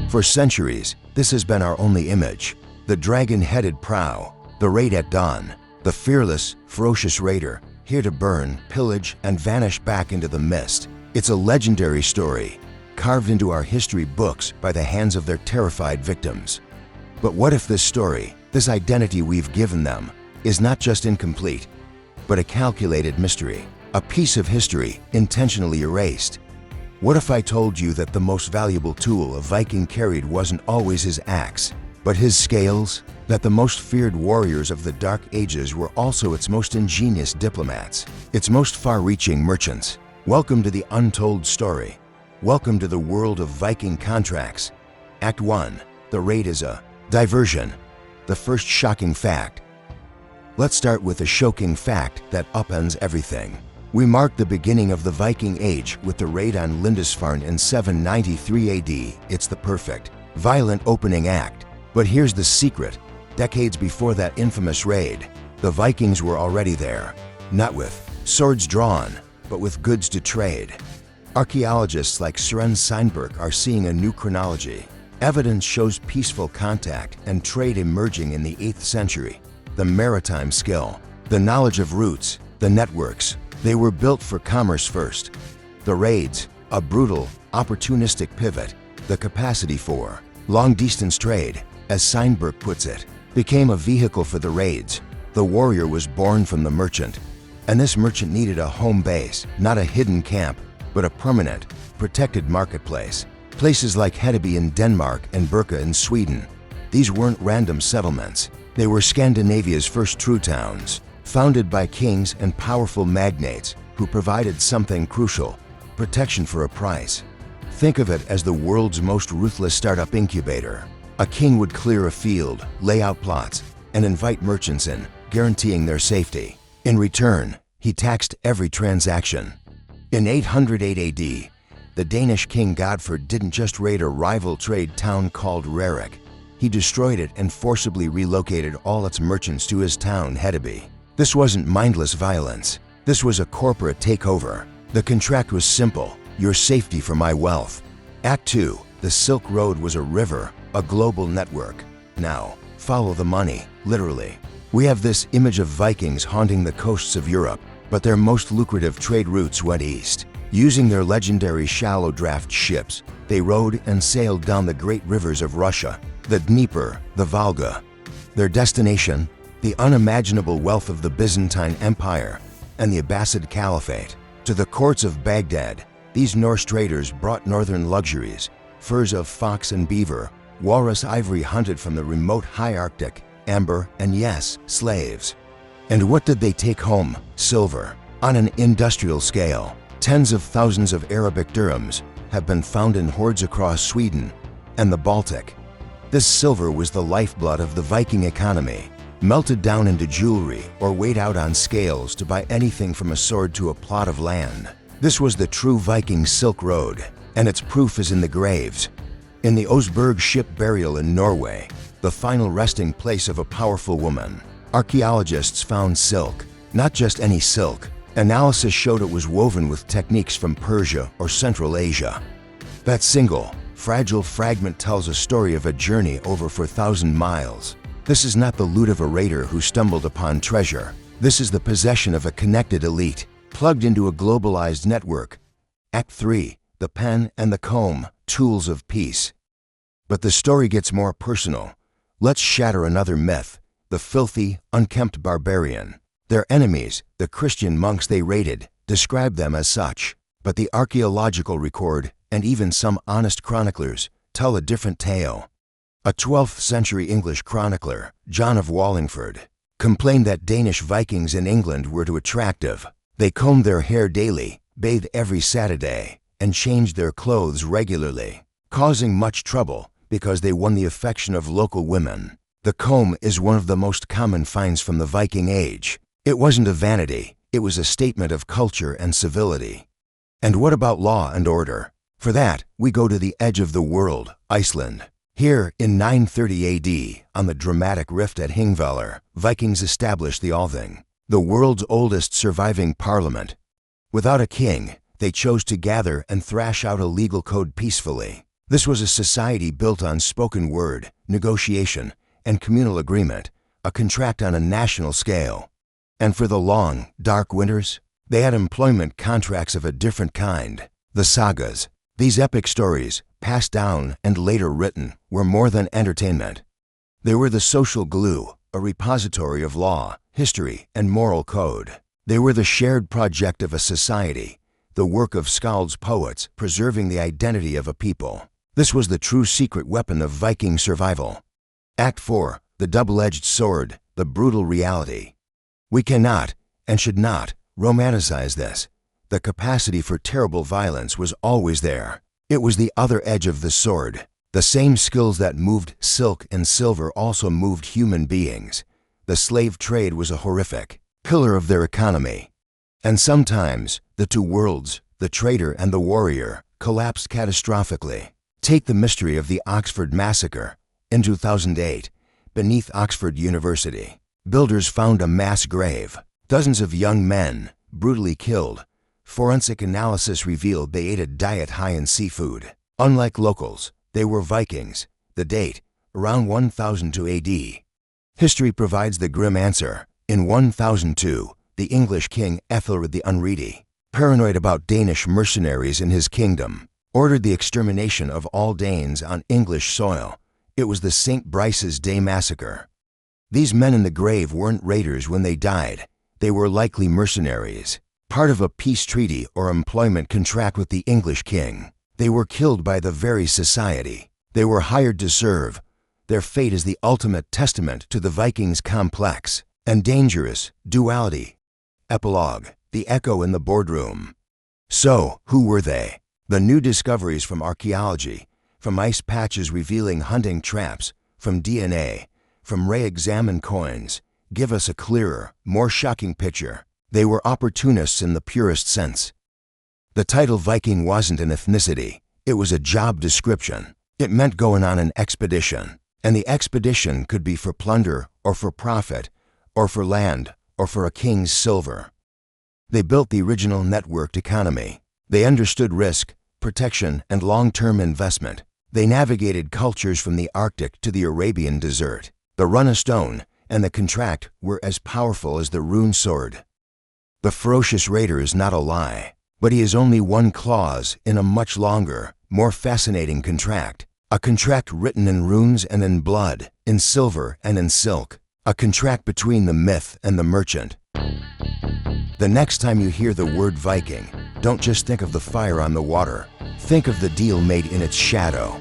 For centuries, this has been our only image. The dragon-headed prow, the raid at dawn, the fearless, ferocious raider, here to burn, pillage, and vanish back into the mist. It's a legendary story, carved into our history books by the hands of their terrified victims. But what if this story, this identity we've given them, is not just incomplete, but a calculated mystery, a piece of history intentionally erased? What if I told you that the most valuable tool a Viking carried wasn't always his axe, but his scales? That the most feared warriors of the Dark Ages were also its most ingenious diplomats, its most far-reaching merchants? Welcome to the untold story. Welcome to the world of Viking contracts. Act 1. The raid is a diversion. The first shocking fact. Let's start with a shocking fact that upends everything. We mark the beginning of the Viking Age with the raid on Lindisfarne in 793 AD. It's the perfect, violent opening act. But here's the secret. Decades before that infamous raid, the Vikings were already there, not with swords drawn, but with goods to trade. Archaeologists like Søren Seinberg are seeing a new chronology. Evidence shows peaceful contact and trade emerging in the 8th century. The maritime skill, the knowledge of routes, the networks, they were built for commerce first. The raids, a brutal, opportunistic pivot. The capacity for long-distance trade, as Seinberg puts it, became a vehicle for the raids. The warrior was born from the merchant, and this merchant needed a home base, not a hidden camp, but a permanent, protected marketplace. Places like Hedeby in Denmark and Birka in Sweden. These weren't random settlements. They were Scandinavia's first true towns, founded by kings and powerful magnates who provided something crucial: protection for a price. Think of it as the world's most ruthless startup incubator. A king would clear a field, lay out plots, and invite merchants in, guaranteeing their safety. In return, he taxed every transaction. In 808 AD, the Danish king Godfred didn't just raid a rival trade town called Rarik. He destroyed it and forcibly relocated all its merchants to his town, Hedeby. This wasn't mindless violence. This was a corporate takeover. The contract was simple: your safety for my wealth. Act 2. The Silk Road was a river, a global network. Now, follow the money, literally. We have this image of Vikings haunting the coasts of Europe, but their most lucrative trade routes went east. Using their legendary shallow draft ships, they rode and sailed down the great rivers of Russia, the Dnieper, the Volga. Their destination? The unimaginable wealth of the Byzantine Empire and the Abbasid Caliphate. To the courts of Baghdad, these Norse traders brought northern luxuries: furs of fox and beaver, walrus ivory hunted from the remote high Arctic, amber, and yes, slaves. And what did they take home? Silver. On an industrial scale, tens of thousands of Arabic dirhams have been found in hoards across Sweden and the Baltic. This silver was the lifeblood of the Viking economy, melted down into jewelry or weighed out on scales to buy anything from a sword to a plot of land. This was the true Viking Silk Road, and its proof is in the graves. In the Oseberg ship burial in Norway, the final resting place of a powerful woman, archaeologists found silk. Not just any silk. Analysis showed it was woven with techniques from Persia or Central Asia. That single, fragile fragment tells a story of a journey over 4,000 miles. This is not the loot of a raider who stumbled upon treasure. This is the possession of a connected elite, plugged into a globalized network. Act 3. The pen and the comb, tools of peace. But the story gets more personal. Let's shatter another myth: the filthy, unkempt barbarian. Their enemies, the Christian monks they raided, described them as such. But the archaeological record, and even some honest chroniclers, tell a different tale. A 12th century English chronicler, John of Wallingford, complained that Danish Vikings in England were too attractive. They combed their hair daily, bathed every Saturday, and changed their clothes regularly, causing much trouble because they won the affection of local women. The comb is one of the most common finds from the Viking Age. It wasn't a vanity, it was a statement of culture and civility. And what about law and order? For that, we go to the edge of the world, Iceland. Here, in 930 AD, on the dramatic rift at Hingvellir, Vikings established the Althing, the world's oldest surviving parliament. Without a king, they chose to gather and thrash out a legal code peacefully. This was a society built on spoken word, negotiation, and communal agreement, a contract on a national scale. And for the long, dark winters, they had employment contracts of a different kind. The sagas, these epic stories, passed down and later written, were more than entertainment. They were the social glue, a repository of law, history, and moral code. They were the shared project of a society, the work of skalds, poets, preserving the identity of a people. This was the true secret weapon of Viking survival. Act 4. The double-edged sword, the brutal reality. We cannot, and should not, romanticize this. The capacity for terrible violence was always there. It was the other edge of the sword. The same skills that moved silk and silver also moved human beings. The slave trade was a horrific pillar of their economy. And sometimes, the two worlds, the trader and the warrior, collapsed catastrophically. Take the mystery of the Oxford Massacre. In 2008, beneath Oxford University, builders found a mass grave. Dozens of young men, brutally killed. Forensic analysis revealed they ate a diet high in seafood. Unlike locals, they were Vikings. The date, around 1002 AD. History provides the grim answer. In 1002, the English king Ethelred the Unready, paranoid about Danish mercenaries in his kingdom, ordered the extermination of all Danes on English soil. It was the St. Brice's Day Massacre. These men in the grave weren't raiders when they died. They were likely mercenaries, part of a peace treaty or employment contract with the English king. They were killed by the very society they were hired to serve. Their fate is the ultimate testament to the Vikings' complex and dangerous duality. Epilogue: the echo in the boardroom. So, who were they? The new discoveries from archaeology, from ice patches revealing hunting traps, from DNA, from re-examined coins, give us a clearer, more shocking picture. They were opportunists in the purest sense. The title Viking wasn't an ethnicity, it was a job description. It meant going on an expedition, and the expedition could be for plunder or for profit, or for land, or for a king's silver. They built the original networked economy. They understood risk, protection, and long-term investment. They navigated cultures from the Arctic to the Arabian desert. The run of stone and the contract were as powerful as the rune sword. The ferocious raider is not a lie, but he is only one clause in a much longer, more fascinating contract. A contract written in runes and in blood, in silver and in silk. A contract between the myth and the merchant. The next time you hear the word Viking, don't just think of the fire on the water. Think of the deal made in its shadow.